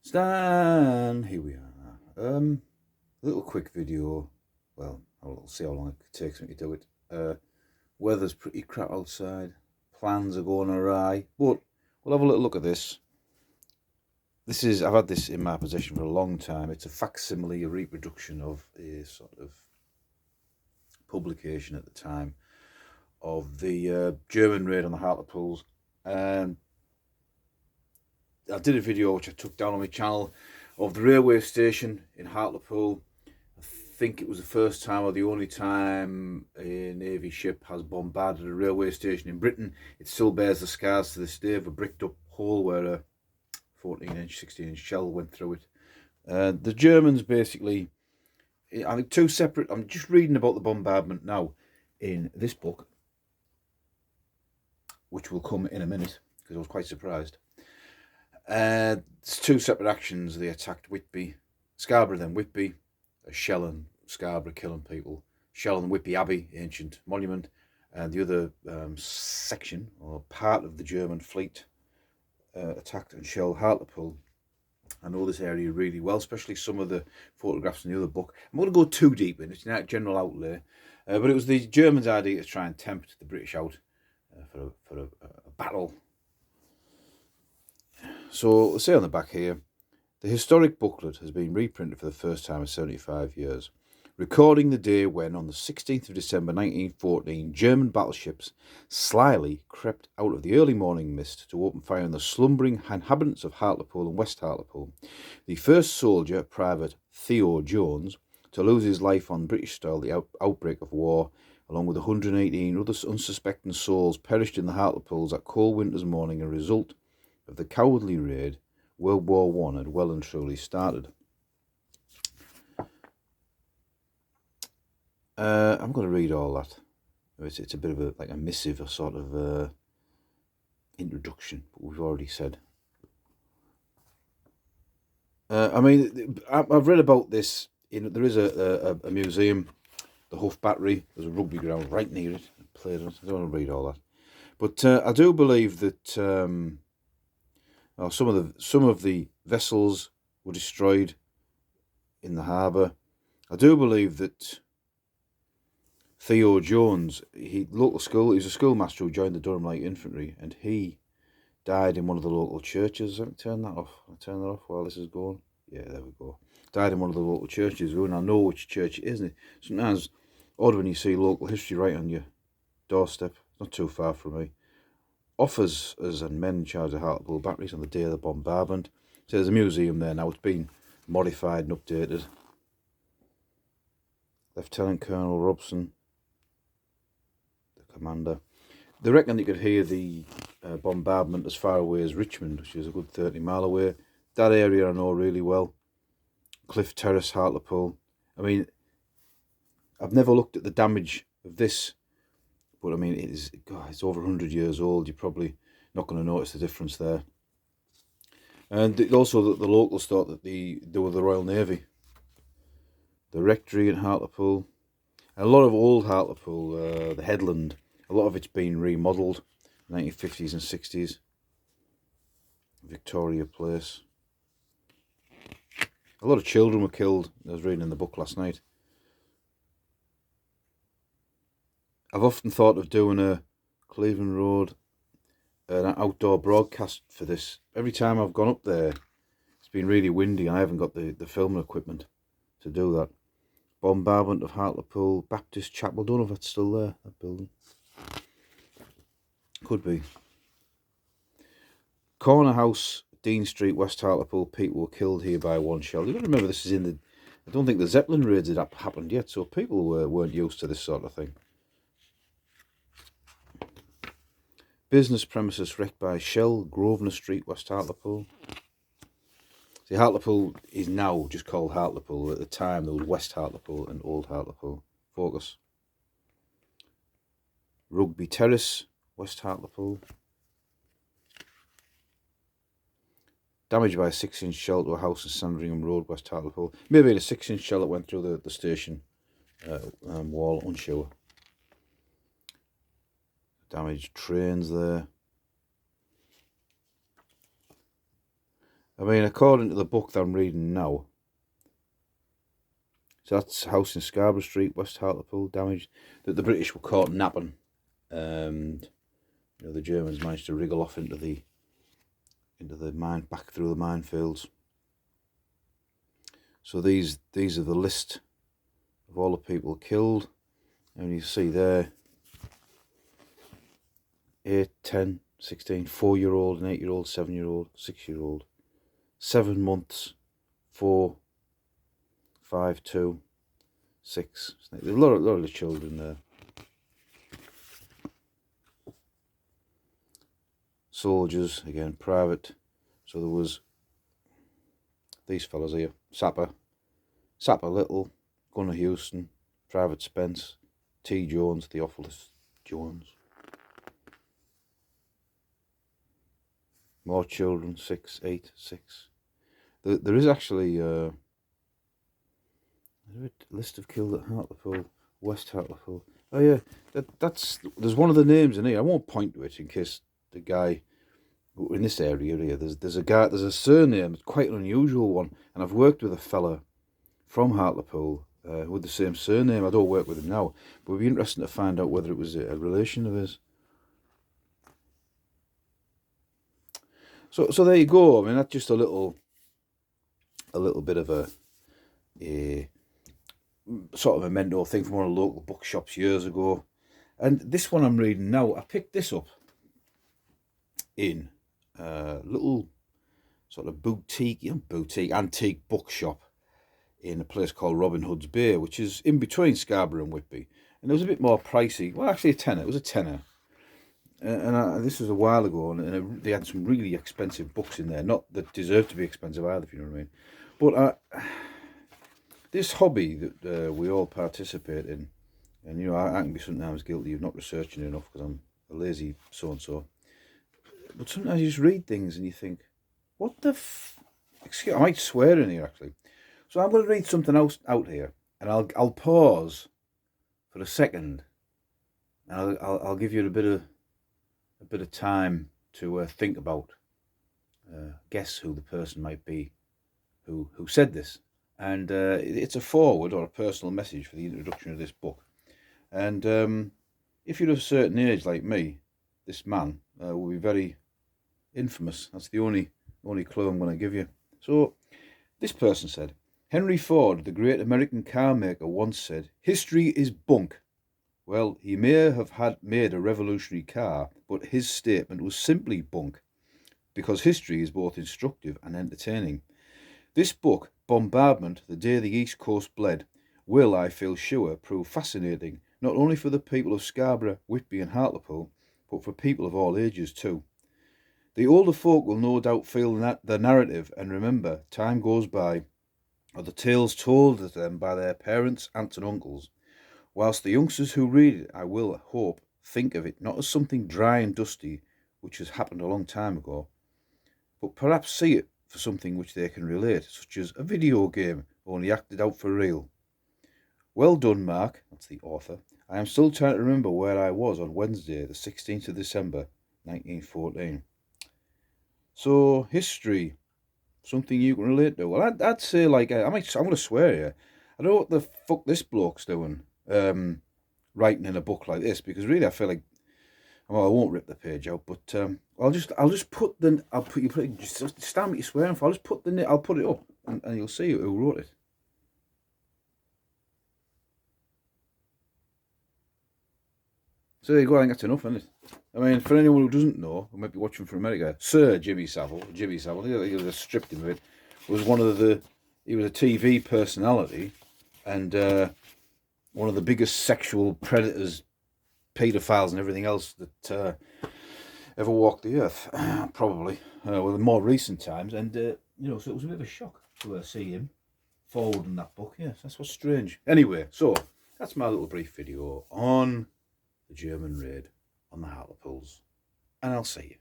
Stan, here we are. A little quick video. Well, I'll see how long it takes me to do it. Weather's pretty crap outside. Plans are going awry, but we'll have a little look at this. I've had this in my possession for a long time. It's a facsimile, a reproduction of a sort of publication at the time of the German raid on the Hartlepools. I did a video which I took down on my channel of the railway station in Hartlepool. I think it was the first time or the only time a Navy ship has bombarded a railway station in Britain. It still bears the scars to this day of a bricked up hole where a 14-inch, 16-inch shell went through it. The Germans basically, I think two separate, I'm just reading about the bombardment now in this book, which will come in a minute because I was quite surprised. It's two separate actions. They attacked Whitby, Scarborough, then Whitby, Shell and Scarborough killing people. Shell and Whitby Abbey, ancient monument, and the other section or part of the German fleet attacked and shelled Hartlepool. I know this area really well, especially some of the photographs in the other book. I'm not going to go too deep in it, it's not general outlay, but it was the Germans' idea to try and tempt the British out for a battle. So, let's say on the back here, the historic booklet has been reprinted for the first time in 75 years, recording the day when, on the 16th of December 1914, German battleships slyly crept out of the early morning mist to open fire on the slumbering inhabitants of Hartlepool and West Hartlepool. The first soldier, Private Theo Jones, to lose his life on British soil, the outbreak of war, along with 118 other unsuspecting souls, perished in the Hartlepools that cold winter's morning, a result of the cowardly raid. World War I had well and truly started. I'm going to read all that. It's a bit of a missive, a sort of introduction, but we've already said. I mean, I've read about this. There is a museum, the Huff Battery. There's a rugby ground right near it. I played it. I don't want to read all that, but I do believe that. Some of the vessels were destroyed in the harbour. I do believe that Theo Jones, he's a schoolmaster who joined the Durham Light Infantry, and he died in one of the local churches. Let me turn that off. I'll turn that off while this is going. Yeah, there we go. Died in one of the local churches, and I know which church it is, isn't it? Sometimes odd when you see local history right on your doorstep. Not too far from me. Officers and men in charge of Hartlepool batteries on the day of the bombardment. So there's a museum there now. It's been modified and updated. Lieutenant Colonel Robson, the commander. They reckon you could hear the bombardment as far away as Richmond, which is a good 30 mile away. That area I know really well. Cliff Terrace, Hartlepool. I mean, I've never looked at the damage of this, but I mean, it's over 100 years old. You're probably not going to notice the difference there. And also, the locals thought that they were the Royal Navy. The rectory in Hartlepool. And a lot of old Hartlepool, the headland, a lot of it's been remodelled, 1950s and 60s. Victoria Place. A lot of children were killed. I was reading in the book last night. I've often thought of doing a Cleveland Road, an outdoor broadcast for this. Every time I've gone up there, it's been really windy and I haven't got the filming equipment to do that. Bombardment of Hartlepool, Baptist Chapel. Don't know if it's still there, that building. Could be. Corner House, Dean Street, West Hartlepool. People were killed here by one shell. You've got to remember this is I don't think the Zeppelin raids had happened yet, so people weren't used to this sort of thing. Business premises wrecked by shell, Grosvenor Street, West Hartlepool. See, Hartlepool is now just called Hartlepool. At the time, there was West Hartlepool and Old Hartlepool. Focus. Rugby Terrace, West Hartlepool. Damaged by a 6-inch shell to a house in Sandringham Road, West Hartlepool. Maybe a 6-inch shell that went through the station wall, unsure. Damaged trains there. I mean, according to the book that I'm reading now, so that's a house in Scarborough Street, West Hartlepool, damaged. That the British were caught napping, and the Germans managed to wriggle off into the mine, back through the minefields. So these are the list of all the people killed, and you see there 8, 10, 16, 4-year-old, an 8-year-old, 7-year-old, 6-year-old, 7 months, 4, 5, 2, 6. There's a lot of the children there. Soldiers, again, private. So there was these fellas here: Sapper Little, Gunner Houston, Private Spence, T. Jones, Theophilus Jones. More children, 6, 8, 6. There is actually a list of killed at Hartlepool, West Hartlepool. Oh yeah, there's one of the names in here. I won't point to it in case the guy in this area here. There's a surname, it's quite an unusual one, and I've worked with a fella from Hartlepool with the same surname. I don't work with him now, but it'd be interesting to find out whether it was a relation of his. So there you go. I mean, that's just a little bit of a sort of a memento thing from one of the local bookshops years ago. And this one I'm reading now, I picked this up in a little sort of boutique antique bookshop in a place called Robin Hood's Bay, which is in between Scarborough and Whitby. And it was a bit more pricey. Well, actually a tenner. It was a tenner. And this was a while ago, and they had some really expensive books in there. Not that deserved to be expensive either, if you know what I mean. But this hobby that we all participate in, and I can be sometimes guilty of not researching enough because I'm a lazy so-and-so. But sometimes you just read things and you think, what the excuse, I might swear in here actually. So I'm going to read something else out here, and I'll pause for a second, and I'll give you a bit of time to think about, guess who the person might be who said this. And it's a foreword or a personal message for the introduction of this book. And if you're of a certain age like me, this man will be very infamous. That's the only clue I'm going to give you. So this person said, Henry Ford, the great American car maker, once said, "History is bunk." Well, he may have made a revolutionary car, but his statement was simply bunk, because history is both instructive and entertaining. This book, Bombardment, The Day the East Coast Bled, will, I feel sure, prove fascinating, not only for the people of Scarborough, Whitby and Hartlepool, but for people of all ages too. The older folk will no doubt feel the narrative and remember time goes by, or the tales told to them by their parents, aunts and uncles, whilst the youngsters who read it, I will hope, think of it not as something dry and dusty, which has happened a long time ago, but perhaps see it for something which they can relate, such as a video game, only acted out for real. Well done, Mark, that's the author. I am still trying to remember where I was on Wednesday, the 16th of December, 1914. So, history, something you can relate to. Well, I'd say, like, I'm going to swear here, I don't know what the fuck this bloke's doing, writing in a book like this, because really I feel like, well, I won't rip the page out, but I'll just put just stand what you're swearing for. I'll put it up, and you'll see who wrote it. So there you go. I think that's enough, isn't it? I mean, for anyone who doesn't know, who might be watching from America, Sir Jimmy Savile, I think it was stripped him of it, was he was a TV personality, and one of the biggest sexual predators, paedophiles and everything else that ever walked the earth, probably, well, in more recent times. And, so it was a bit of a shock to see him forward in that book. Yes, that's what's strange. Anyway, so that's my little brief video on the German raid on the Hartlepools, and I'll see you.